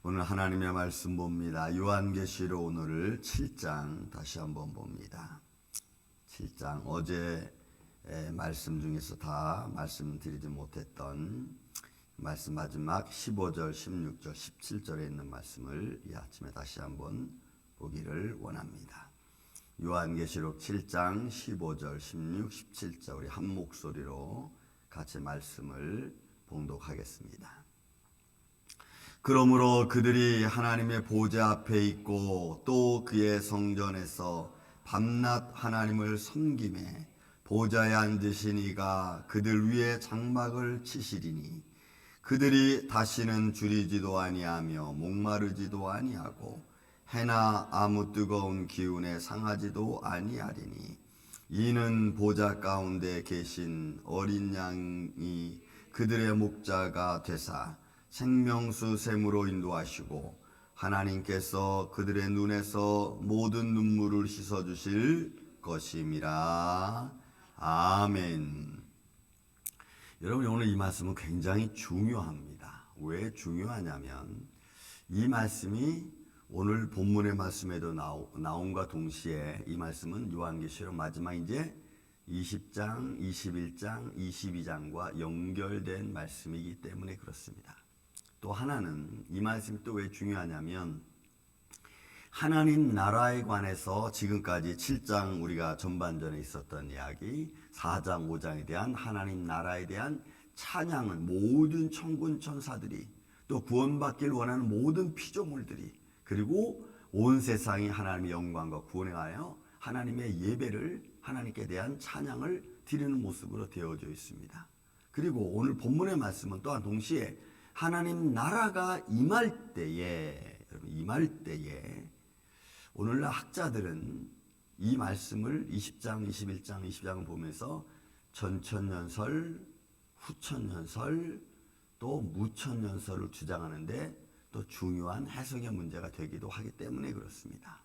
오늘 하나님의 말씀 봅니다. 요한계시록 오늘 7장 다시 한번 봅니다. 7장 어제 말씀 중에서 다 말씀드리지 못했던 말씀 마지막 15절, 16절, 17절에 있는 말씀을 이 아침에 다시 한번 보기를 원합니다. 요한계시록 7장 15절, 16, 17절 우리 한 목소리로 같이 말씀을 봉독하겠습니다. 그러므로 그들이 하나님의 보좌 앞에 있고 또 그의 성전에서 밤낮 하나님을 섬기매 보좌에 앉으신 이가 그들 위에 장막을 치시리니 그들이 다시는 줄이지도 아니하며 목마르지도 아니하고 해나 아무 뜨거운 기운에 상하지도 아니하리니 이는 보좌 가운데 계신 어린 양이 그들의 목자가 되사 생명수 샘으로 인도하시고 하나님께서 그들의 눈에서 모든 눈물을 씻어주실 것임이라. 아멘. 여러분, 오늘 이 말씀은 굉장히 중요합니다. 왜 중요하냐면 이 말씀이 오늘 본문의 말씀에도 나온과 동시에 이 말씀은 요한계시록 마지막 이제 20장, 21장, 22장과 연결된 말씀이기 때문에 그렇습니다. 또 하나는 이 말씀이 또 왜 중요하냐면 하나님 나라에 관해서 지금까지 7장 우리가 전반전에 있었던 이야기 4장 5장에 대한 하나님 나라에 대한 찬양을 모든 천군 천사들이 또 구원받기를 원하는 모든 피조물들이 그리고 온 세상이 하나님의 영광과 구원에 하여 하나님의 예배를 하나님께 대한 찬양을 드리는 모습으로 되어져 있습니다. 그리고 오늘 본문의 말씀은 또한 동시에 하나님 나라가 임할 때에 오늘날 학자들은 이 말씀을 20장, 21장, 22장을 보면서 전천년설, 후천년설, 또 무천년설을 주장하는데 또 중요한 해석의 문제가 되기도 하기 때문에 그렇습니다.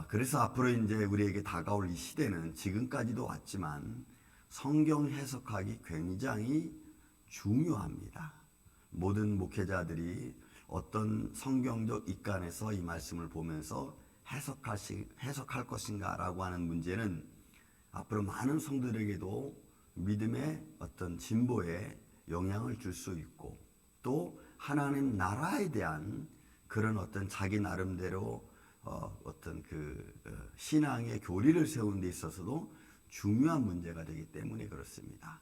그래서 앞으로 이제 우리에게 다가올 이 시대는 지금까지도 왔지만 성경 해석하기 굉장히 중요합니다. 모든 목회자들이 어떤 성경적 입간에서 이 말씀을 보면서 해석할 것인가라고 하는 문제는 앞으로 많은 성도들에게도 믿음의 어떤 진보에 영향을 줄 수 있고 또 하나님 나라에 대한 그런 어떤 자기 나름대로 어떤 신앙의 교리를 세우는 데 있어서도 중요한 문제가 되기 때문에 그렇습니다.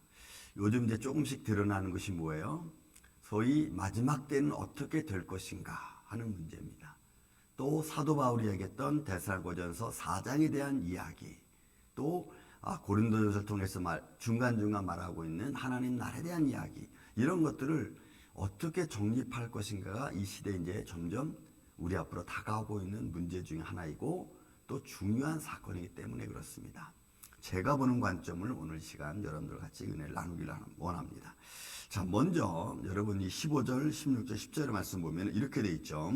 요즘 이제 조금씩 드러나는 것이 뭐예요? 소위 마지막 때는 어떻게 될 것인가 하는 문제입니다. 또 사도 바울이 얘기했던 데살로니가전서 4장에 대한 이야기, 또 고린도전서를 통해서 중간중간 말하고 있는 하나님 나라에 대한 이야기, 이런 것들을 어떻게 정립할 것인가가 이 시대에 이제 점점 우리 앞으로 다가오고 있는 문제 중에 하나이고 또 중요한 사건이기 때문에 그렇습니다. 제가 보는 관점을 오늘 시간 여러분들 같이 은혜를 나누기를 원합니다. 자, 먼저 여러분 이 15절, 16절, 10절의 말씀 보면 이렇게 돼 있죠.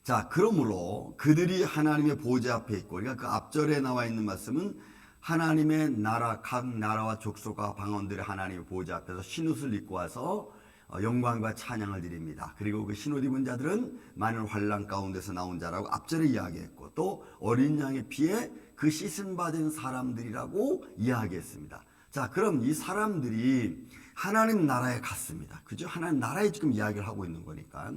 자, 그러므로 그들이 하나님의 보좌 앞에 있고, 그러니까 그 앞절에 나와 있는 말씀은 하나님의 나라, 각 나라와 족속과 방언들이 하나님의 보좌 앞에서 흰옷을 입고 와서 영광과 찬양을 드립니다. 그리고 그 흰옷 입은 자들은 많은 환난 가운데서 나온 자라고 앞절에 이야기했고, 또 어린 양의 피에 그 씻음 받은 사람들이라고 이야기했습니다. 자, 그럼 이 사람들이 하나님 나라에 갔습니다. 그죠? 하나님 나라에 지금 이야기를 하고 있는 거니까.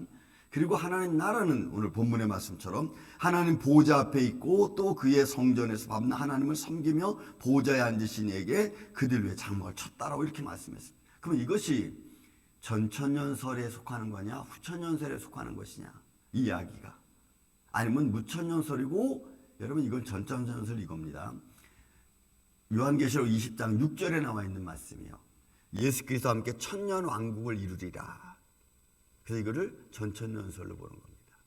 그리고 하나님 나라는 오늘 본문의 말씀처럼 하나님 보좌 앞에 있고 또 그의 성전에서 밤낮 하나님을 섬기며 보좌에 앉으신 이에게 그들 위에 장막을 쳤다라고 이렇게 말씀했습니다. 그럼 이것이 전천년설에 속하는 거냐 후천년설에 속하는 것이냐 이 이야기가 아니면 무천년설이고 여러분 이건 전천년설 이겁니다. 요한계시록 20장 6절에 나와 있는 말씀이요. 예수 그리스도와 함께 천년 왕국을 이루리라. 그래서 이거를 전천년설로 보는 겁니다.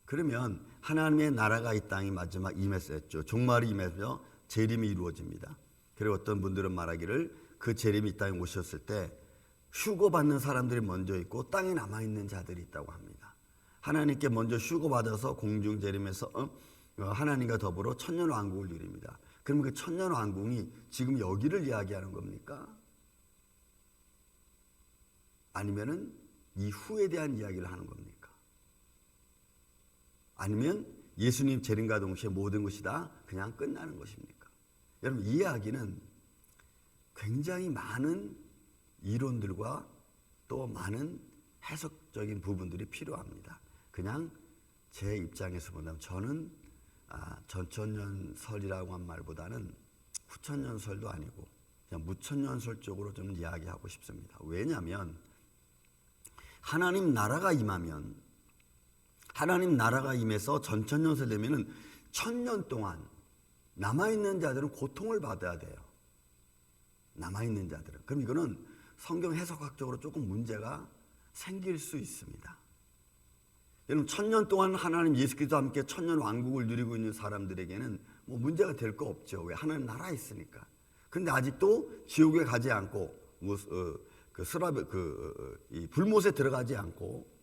그러면 하나님의 나라가 이 땅에 마지막 임했었죠. 종말이 임해서 재림이 이루어집니다. 그리고 어떤 분들은 말하기를 그 재림이 이 땅에 오셨을 때 휴거받는 사람들이 먼저 있고 땅에 남아있는 자들이 있다고 합니다. 하나님께 먼저 휴거받아서 공중 재림에서 하나님과 더불어 천년 왕국을 누립니다. 그럼 그 천년 왕국이 지금 여기를 이야기하는 겁니까? 아니면은 이후에 대한 이야기를 하는 겁니까? 아니면 예수님 재림과 동시에 모든 것이 다 그냥 끝나는 것입니까? 여러분, 이 이야기는 굉장히 많은 이론들과 또 많은 해석적인 부분들이 필요합니다. 그냥 제 입장에서 본다면 저는 전천년설이라고 한 말보다는 후천년설도 아니고 그냥 무천년설 쪽으로 좀 이야기하고 싶습니다. 왜냐하면 하나님 나라가 임하면, 하나님 나라가 임해서 전천년설 되면은 1000년 동안 남아있는 자들은 고통을 받아야 돼요. 남아있는 자들은. 그럼 이거는 성경 해석학적으로 조금 문제가 생길 수 있습니다. 여러분, 1000년 동안 하나님 예수 그리스도와 함께 1000년 왕국을 누리고 있는 사람들에게는 뭐 문제가 될 거 없죠. 왜? 하나님 나라에 있으니까. 그런데 아직도 지옥에 가지 않고 이 불못에 들어가지 않고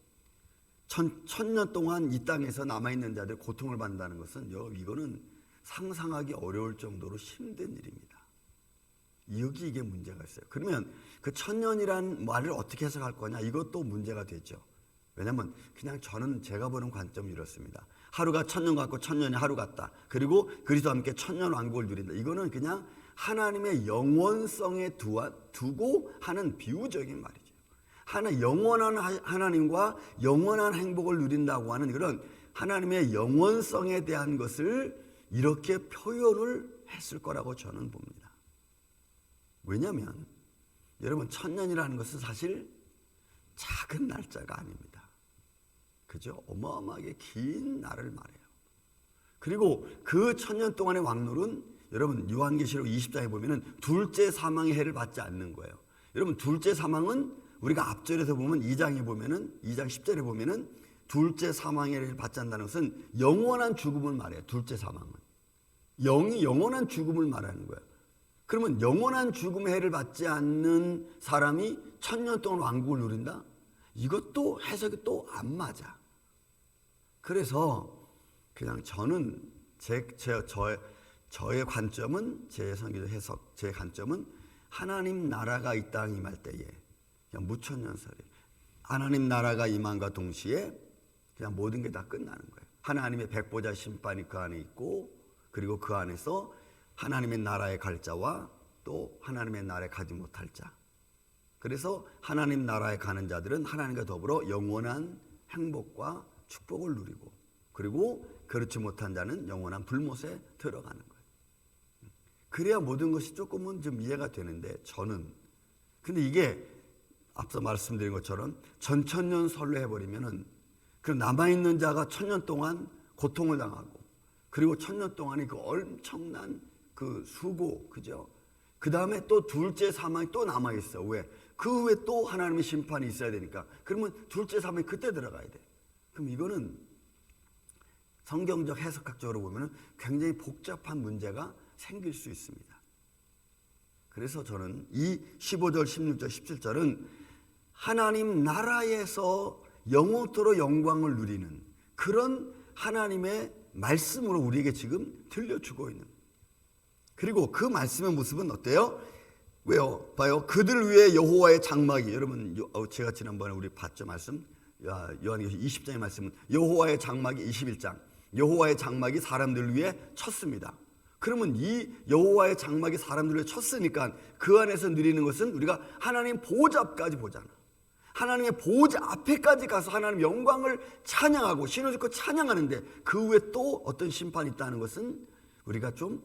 1000년 동안 이 땅에서 남아있는 자들 고통을 받는다는 것은 이거는 상상하기 어려울 정도로 힘든 일입니다. 여기 이게 문제가 있어요. 그러면 그 1000년이란 말을 어떻게 해석할 거냐, 이것도 문제가 되죠. 왜냐하면 그냥 저는 제가 보는 관점이 이렇습니다. 하루가 1000년 같고 1000년이 하루 같다. 그리고 그리스도와 함께 1000년 왕국을 누린다. 이거는 그냥 하나님의 영원성에 두고 하는 비유적인 말이죠. 영원한 하나님과 영원한 행복을 누린다고 하는 그런 하나님의 영원성에 대한 것을 이렇게 표현을 했을 거라고 저는 봅니다. 왜냐하면 여러분, 1000년이라는 것은 사실 작은 날짜가 아닙니다. 그죠? 어마어마하게 긴 날을 말해요. 그리고 그 1000년 동안의 왕노는 여러분 요한계시록 20장에 보면은 둘째 사망의 해를 받지 않는 거예요. 여러분, 둘째 사망은 우리가 앞절에서 보면 2장에 보면은 2장 10절에 보면은 둘째 사망의 해를 받지 않는다는 것은 영원한 죽음을 말해요. 둘째 사망은 영이 영원한 죽음을 말하는 거예요. 그러면 영원한 죽음의 해를 받지 않는 사람이 1000년 동안 왕국을 누린다? 이것도 해석이 또 안 맞아. 그래서 그냥 저는 저의 관점은, 제 성경적 해석, 제 관점은 하나님 나라가 이 땅에 임할 때에 그냥 무천년설이에요. 하나님 나라가 임함과 동시에 그냥 모든 게 다 끝나는 거예요. 하나님의 백보자 심판이 그 안에 있고, 그리고 그 안에서 하나님의 나라에 갈 자와 또 하나님의 나라에 가지 못할 자. 그래서 하나님 나라에 가는 자들은 하나님과 더불어 영원한 행복과 축복을 누리고, 그리고 그렇지 못한 자는 영원한 불못에 들어가는 거예요. 그래야 모든 것이 조금은 좀 이해가 되는데, 근데 이게 앞서 말씀드린 것처럼 전천년설로 해버리면은 그 남아있는 자가 1000년 동안 고통을 당하고, 그리고 1000년 동안의 그 엄청난 그 수고, 그죠? 그 다음에 또 둘째 사망이 또 남아있어. 왜? 그 후에 또 하나님의 심판이 있어야 되니까. 그러면 둘째 사망이 그때 들어가야 돼. 그럼 이거는 성경적 해석학적으로 보면 굉장히 복잡한 문제가 생길 수 있습니다. 그래서 저는 이 15절, 16절, 17절은 하나님 나라에서 영원토록 영광을 누리는 그런 하나님의 말씀으로 우리에게 지금 들려주고 있는, 그리고 그 말씀의 모습은 어때요? 왜요? 봐요. 그들 위해 여호와의 장막이, 여러분 제가 지난번에 우리 봤죠 말씀, 요한계시록 20장의 말씀은 여호와의 장막이 21장, 여호와의 장막이 사람들 위해 쳤습니다. 그러면 이 여호와의 장막이 사람들 위해 쳤으니까 그 안에서 누리는 것은 우리가 하나님 보좌 앞까지 보잖아. 하나님의 보좌 앞에까지 가서 하나님 영광을 찬양하고 신을 듣고 찬양하는데, 그 후에 또 어떤 심판이 있다는 것은 우리가 좀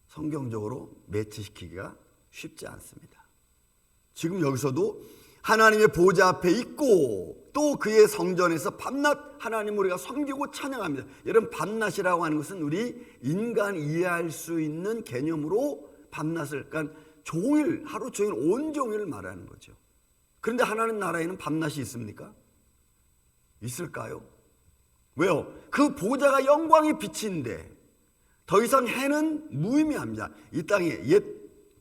성경적으로 매치시키기가 쉽지 않습니다. 지금 여기서도 하나님의 보좌 앞에 있고 또 그의 성전에서 밤낮 하나님을 우리가 섬기고 찬양합니다. 여러분, 밤낮이라고 하는 것은 우리 인간 이해할 수 있는 개념으로 밤낮을, 그러니까 종일, 하루 종일 온종일 말하는 거죠. 그런데 하나님 나라에는 밤낮이 있습니까? 있을까요? 왜요? 그 보좌가 영광이 비치는데 더 이상 해는 무의미합니다. 이 땅에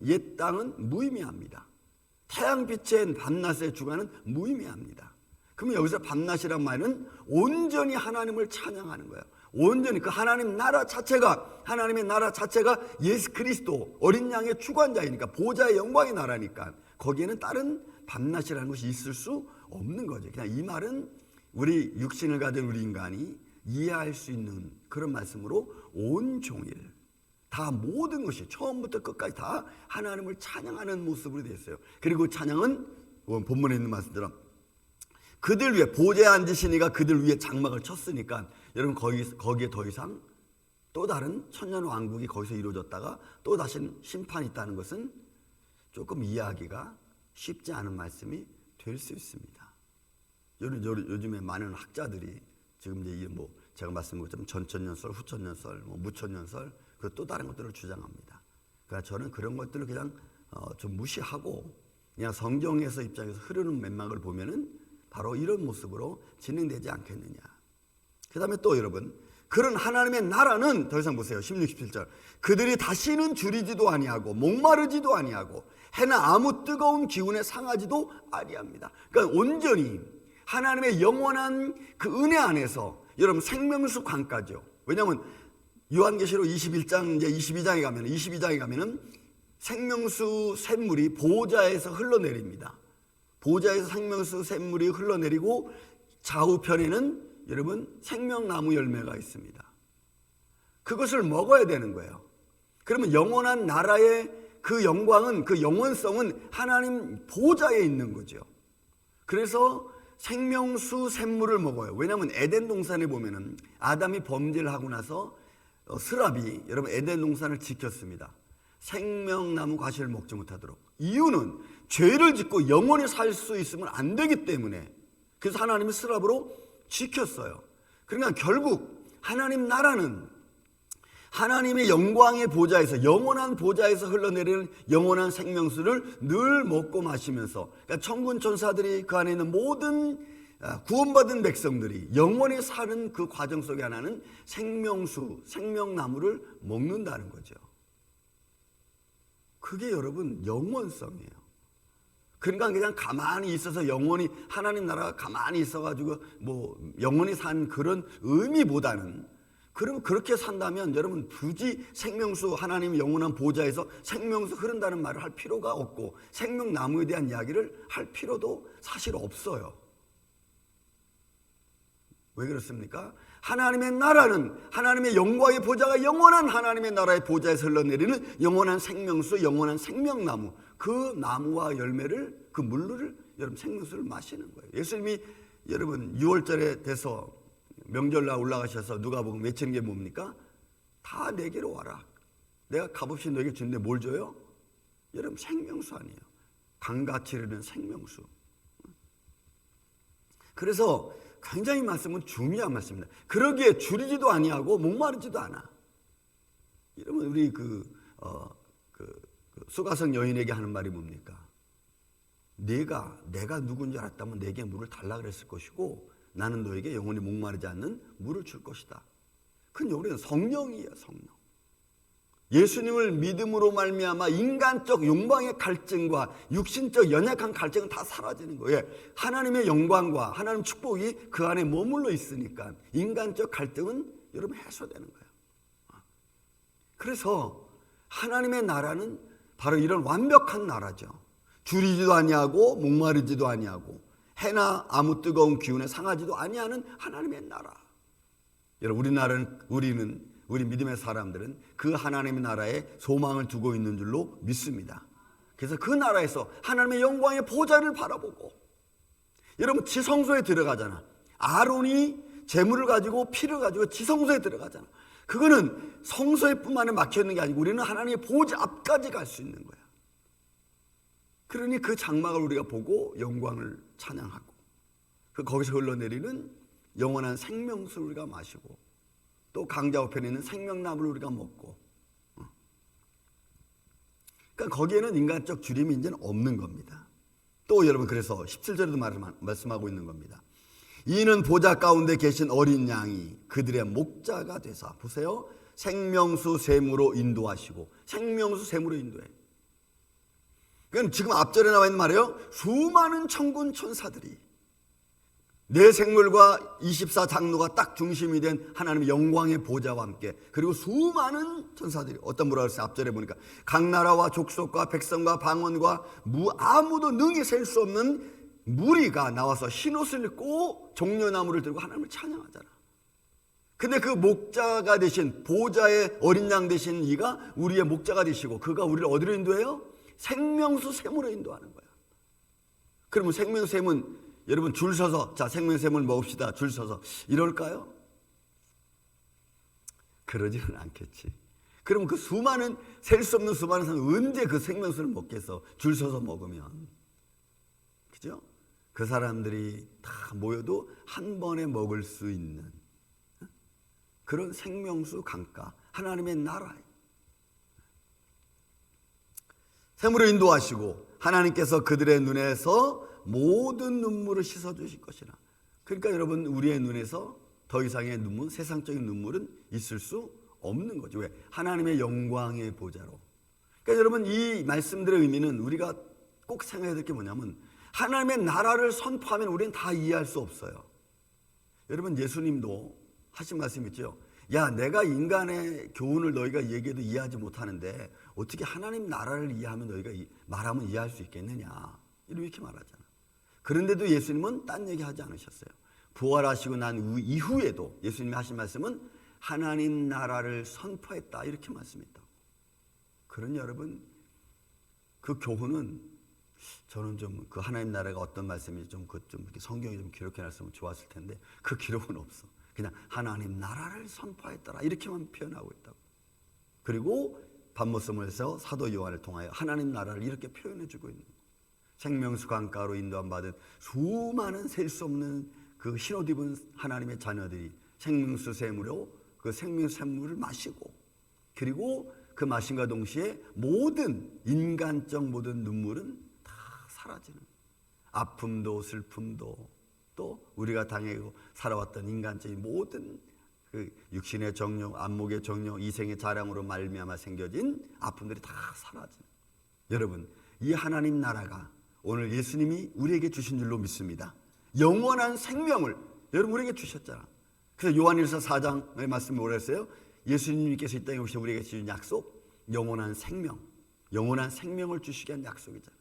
옛 땅은 무의미합니다. 태양빛의 밤낮의 주관은 무의미합니다. 그러면 여기서 밤낮이란 말은 온전히 하나님을 찬양하는 거예요. 온전히 그 하나님 나라 자체가, 하나님의 나라 자체가 예수 그리스도 어린 양의 주관자이니까, 보좌의 영광의 나라니까 거기에는 다른 밤낮이라는 것이 있을 수 없는 거죠. 그냥 이 말은 우리 육신을 가진 우리 인간이 이해할 수 있는 그런 말씀으로 온종일 다 모든 것이 처음부터 끝까지 다 하나님을 찬양하는 모습으로 되어 있어요. 그리고 찬양은 본문에 있는 말씀처럼 그들 위에 보좌에 앉으신 이가 그들 위에 장막을 쳤으니까 여러분 거기에 더 이상 또 다른 천년 왕국이 거기서 이루어졌다가 또 다시 심판이 있다는 것은 조금 이해하기가 쉽지 않은 말씀이 될 수 있습니다. 요즘에 많은 학자들이 지금 이제 제가 말씀드린 것처럼 전천년설, 후천년설, 무천년설 그 또 다른 것들을 주장합니다. 그러니까 저는 그런 것들을 그냥 좀 무시하고 그냥 성경에서 입장에서 흐르는 맥락을 보면은 바로 이런 모습으로 진행되지 않겠느냐. 그 다음에 또 여러분 그런 하나님의 나라는 더 이상 보세요. 16, 17절 그들이 다시는 줄이지도 아니하고 목마르지도 아니하고 해나 아무 뜨거운 기운에 상하지도 아니합니다. 그러니까 온전히 하나님의 영원한 그 은혜 안에서 여러분 생명수 강가죠. 왜냐하면 요한계시록 22장 이제 22장에 가면은 생명수 샘물이 보좌에서 흘러내립니다. 보좌에서 생명수 샘물이 흘러내리고 좌우편에는 여러분 생명나무 열매가 있습니다. 그것을 먹어야 되는 거예요. 그러면 영원한 나라의 그 영광은 그 영원성은 하나님 보좌에 있는 거죠. 그래서 생명수 샘물을 먹어요. 왜냐하면 에덴 동산에 보면은 아담이 범죄를 하고 나서 스랍이 여러분 에덴 동산을 지켰습니다. 생명나무 과실을 먹지 못하도록. 이유는 죄를 짓고 영원히 살 수 있으면 안 되기 때문에 그래서 하나님이 스랍으로 지켰어요. 그러니까 결국 하나님 나라는 하나님의 영광의 보좌에서 영원한 보좌에서 흘러내리는 영원한 생명수를 늘 먹고 마시면서 그러니까 천군 천사들이 그 안에 있는 모든 구원받은 백성들이 영원히 사는 그 과정 속에 하나는 생명수, 생명나무를 먹는다는 거죠. 그게 여러분 영원성이에요. 그러니까 그냥 가만히 있어서 영원히 하나님 나라가 가만히 있어가지고 영원히 산 그런 의미보다는 그럼 그렇게 산다면 여러분 굳이 생명수 하나님 영원한 보좌에서 생명수 흐른다는 말을 할 필요가 없고 생명나무에 대한 이야기를 할 필요도 사실 없어요. 왜 그렇습니까? 하나님의 나라는 하나님의 영광의 보좌가 영원한 하나님의 나라의 보좌에서 흘러내리는 영원한 생명수, 영원한 생명나무 그 나무와 열매를 그 물을 여러분 생명수를 마시는 거예요. 예수님이 여러분 6월절에 돼서 명절날 올라가셔서 누가복음 외치는 게 뭡니까? 다 내게로 와라. 내가 값없이 너에게 주는데 뭘 줘요? 여러분 생명수 아니에요. 강같이 흐르는 생명수. 그래서 굉장히 말씀은 중요한 말씀입니다. 그러기에 줄이지도 아니하고 목마르지도 않아. 이러면 우리 수가성 여인에게 하는 말이 뭡니까? 내가 누군지 알았다면 내게 물을 달라 그랬을 것이고 나는 너에게 영원히 목마르지 않는 물을 줄 것이다. 그건 우리는 성령이에요. 성령. 예수님을 믿음으로 말미암아 인간적 욕망의 갈증과 육신적 연약한 갈증은 다 사라지는 거예요. 하나님의 영광과 하나님 축복이 그 안에 머물러 있으니까 인간적 갈등은 여러분 해소되는 거예요. 그래서 하나님의 나라는 바로 이런 완벽한 나라죠. 줄이지도 아니하고 목마르지도 아니하고 해나 아무 뜨거운 기운에 상하지도 아니하는 하나님의 나라. 여러분 우리 믿음의 사람들은 그 하나님의 나라에 소망을 두고 있는 줄로 믿습니다. 그래서 그 나라에서 하나님의 영광의 보좌를 바라보고 여러분 지성소에 들어가잖아. 아론이 재물을 가지고 피를 가지고 지성소에 들어가잖아. 그거는 성소에 뿐만에 막혀있는 게 아니고 우리는 하나님의 보좌 앞까지 갈 수 있는 거야. 그러니 그 장막을 우리가 보고 영광을 찬양하고 거기서 흘러내리는 영원한 생명수를 우리가 마시고 또 강자 우편에 있는 생명나무를 우리가 먹고 그러니까 거기에는 인간적 줄임이 이제는 없는 겁니다. 또 여러분 그래서 17절에도 말씀하고 있는 겁니다. 이는 보좌 가운데 계신 어린 양이 그들의 목자가 되사 보세요. 생명수 샘으로 인도하시고 생명수 샘으로 인도해. 그러니까 지금 앞절에 나와 있는 말이에요. 수많은 천군 천사들이 내 생물과 24장로가 딱 중심이 된 하나님의 영광의 보좌와 함께, 그리고 수많은 천사들이, 어떤 뭐라 그랬어요? 앞절에 보니까 각 나라와 족속과 백성과 방언과 아무도 능히 셀 수 없는 무리가 나와서 흰옷을 입고 종려나무를 들고 하나님을 찬양하잖아. 근데 그 목자가 되신, 보좌의 어린 양 되신 이가 우리의 목자가 되시고, 그가 우리를 어디로 인도해요? 생명수 샘으로 인도하는 거야. 그러면 생명수 샘은 여러분 줄 서서 자 생명샘을 먹읍시다 줄 서서 이럴까요? 그러지는 않겠지. 그러면 그 수많은, 셀 수 없는 수많은 사람이 언제 그 생명수를 먹겠어? 줄 서서 먹으면. 그죠? 그 사람들이 다 모여도 한 번에 먹을 수 있는 그런 생명수 강가, 하나님의 나라에 샘으로 인도하시고, 하나님께서 그들의 눈에서 모든 눈물을 씻어주실 것이라. 그러니까 여러분, 우리의 눈에서 더 이상의 눈물, 세상적인 눈물은 있을 수 없는 거죠. 왜? 하나님의 영광의 보좌로. 그러니까 여러분, 이 말씀들의 의미는 우리가 꼭 생각해야 될 게 뭐냐면, 하나님의 나라를 선포하면 우리는 다 이해할 수 없어요. 여러분, 예수님도 하신 말씀 있죠. 야, 내가 인간의 교훈을 너희가 얘기해도 이해하지 못하는데 어떻게 하나님 나라를 이해하면 너희가 말하면 이해할 수 있겠느냐, 이렇게 말하잖아. 그런데도 예수님은 딴 얘기 하지 않으셨어요. 부활하시고 난 이후에도 예수님이 하신 말씀은 하나님 나라를 선포했다, 이렇게 말씀했다. 그러니 여러분, 그 교훈은 저는 좀 그 하나님 나라가 어떤 말씀인지 좀 이렇게 성경에 좀 기록해 놨으면 좋았을 텐데 그 기록은 없어. 그냥 하나님 나라를 선포했더라, 이렇게만 표현하고 있다고. 그리고 밤모섬에서 사도 요한을 통하여 하나님 나라를 이렇게 표현해 주고 있는 거예요. 생명수 강가로 인도함 받은 수많은 셀 수 없는 그 흰옷 입은 하나님의 자녀들이 생명수 샘으로 그 생명수 샘물을 마시고, 그리고 그 마신과 동시에 모든 인간적 모든 눈물은 다 사라지는, 아픔도 슬픔도 또 우리가 당하고 살아왔던 인간적인 모든 그 육신의 정욕, 안목의 정욕, 이생의 자랑으로 말미암아 생겨진 아픔들이 다 사라지는. 여러분, 이 하나님 나라가 오늘 예수님이 우리에게 주신 줄로 믿습니다. 영원한 생명을 여러분 우리에게 주셨잖아. 그래서 요한일서 4장의 말씀에 뭐라 했어요? 예수님께서 이 땅에 오셔서 우리에게 주신 약속, 영원한 생명, 영원한 생명을 주시게 한 약속이잖아.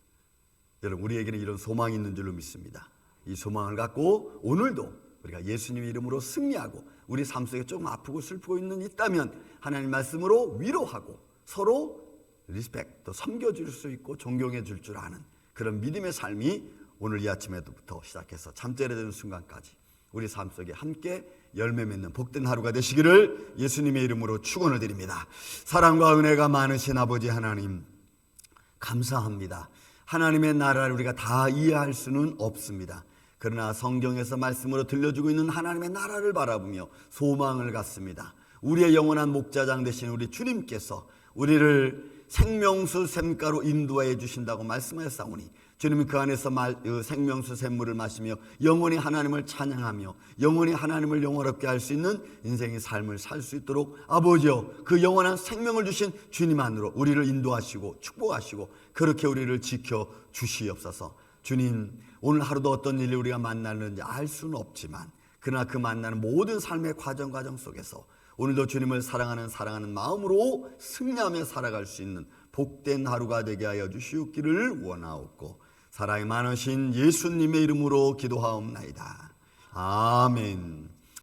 여러분, 우리에게는 이런 소망이 있는 줄로 믿습니다. 이 소망을 갖고 오늘도 우리가 예수님의 이름으로 승리하고, 우리 삶 속에 조금 아프고 슬프고 있다면 하나님 말씀으로 위로하고 서로 리스펙, 또 섬겨줄 수 있고 존경해 줄 줄 아는 그런 믿음의 삶이 오늘 이 아침에부터 시작해서 잠자리에 드는 순간까지 우리 삶 속에 함께 열매 맺는 복된 하루가 되시기를 예수님의 이름으로 축원을 드립니다. 사랑과 은혜가 많으신 아버지 하나님, 감사합니다. 하나님의 나라를 우리가 다 이해할 수는 없습니다. 그러나 성경에서 말씀으로 들려주고 있는 하나님의 나라를 바라보며 소망을 갖습니다. 우리의 영원한 목자장 되신 우리 주님께서 우리를 생명수 샘가로 인도해 주신다고 말씀하셨사오니, 주님이 그 안에서 생명수 샘물을 마시며 영원히 하나님을 찬양하며 영원히 하나님을 영화롭게 할 수 있는 인생의 삶을 살 수 있도록 아버지여, 그 영원한 생명을 주신 주님 안으로 우리를 인도하시고 축복하시고 그렇게 우리를 지켜 주시옵소서. 주님, 오늘 하루도 어떤 일이 우리가 만나는지 알 수는 없지만, 그러나 그 만나는 모든 삶의 과정 속에서 오늘도 주님을 사랑하는 마음으로 승리하며 살아갈 수 있는 복된 하루가 되게 하여 주시옵기를 원하옵고, 사랑이 많으신 예수님의 이름으로 기도하옵나이다. 아멘.